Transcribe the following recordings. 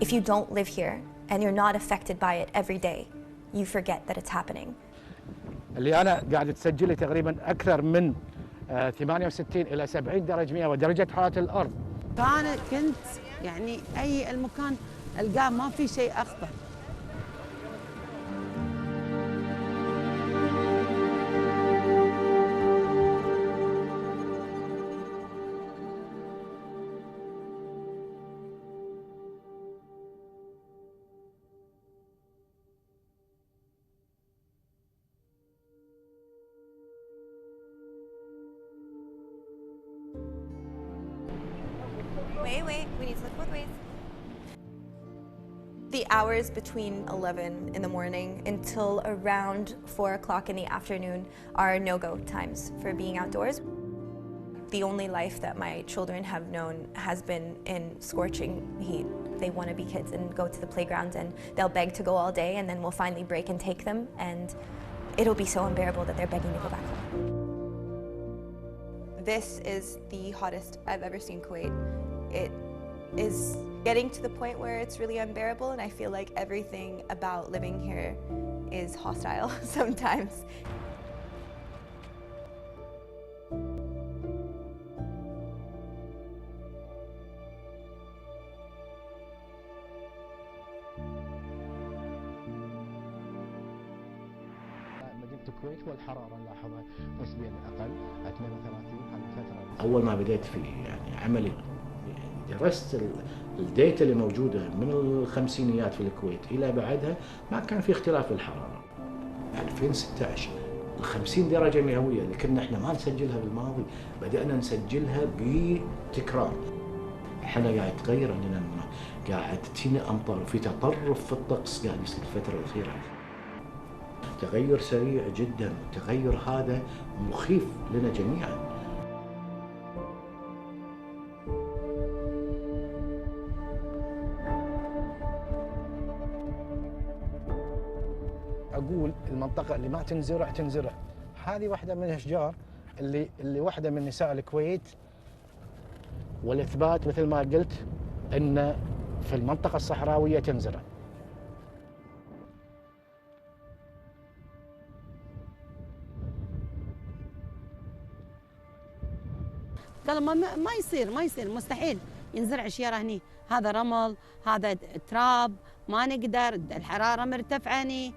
If you don't live here and you're not affected by it every day, you forget that it's happening. اللي أنا قاعد تسجلي تقريبا أكثر من 68 إلى 70 درجة مئوية ودرجة حرارة الأرض. فأنا كنت يعني أي المكان ألقاه ما في شيء أخضر. Wait, we need to look both ways. The hours between 11 in the morning until around 4 o'clock in the afternoon are no-go times for being outdoors. The only life that my children have known has been in scorching heat. They want to be kids and go to the playground, and they'll beg to go all day, and then we'll finally break and take them, and it'll be so unbearable that they're begging to go back home. This is the hottest I've ever seen Kuwait. It is getting to the point where it's really unbearable, and I feel like everything about living here is hostile sometimes. مدينة الكويت والحرارة نلاحظها نسبيا أقل 32 هذه الفترة. أول ما بديت في يعني عملي درست الديتا اللي موجودة من الخمسينيات في الكويت إلى بعدها ما كان في اختلاف في الحرارة. 2016 ال50 درجة مئوية اللي كنا احنا ما نسجلها بالماضي بدأنا نسجلها بتكرار. احنا قاعد يتغير عندنا، قاعد تجينا أمطار وفي تطرف في الطقس قاعد يصير الفترة الأخيرة. تغير سريع جدا، التغير هذا مخيف لنا جميعا. أقول المنطقة اللي ما تنزرع هذه واحدة من الأشجار اللي واحدة من نساء الكويت، والإثبات مثل ما قلت أن في المنطقة الصحراوية تنزرع. قال ما يصير مستحيل ينزرع شجرة هني، هذا رمل، هذا تراب، ما نقدر، الحرارة مرتفعة هني.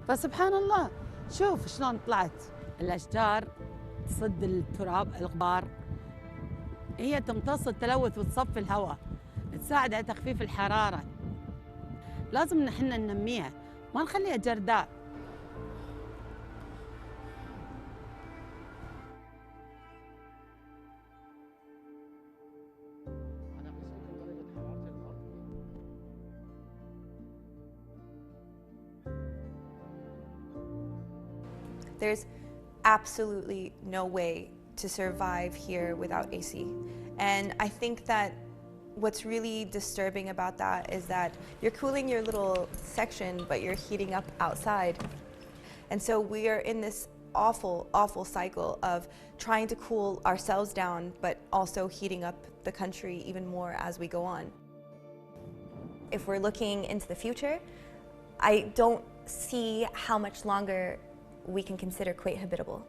فسبحان الله شوف شلون طلعت الأشجار تصد التراب الغبار، هي تمتص التلوث وتصفي الهواء، تساعد على تخفيف الحرارة. لازم نحن ننميها ما نخليها جرداء. There's absolutely no way to survive here without AC. And I think that what's really disturbing about that is that you're cooling your little section, but you're heating up outside. And so we are in this awful, awful cycle of trying to cool ourselves down, but also heating up the country even more as we go on. If we're looking into the future, I don't see how much longer we can consider Kuwait habitable.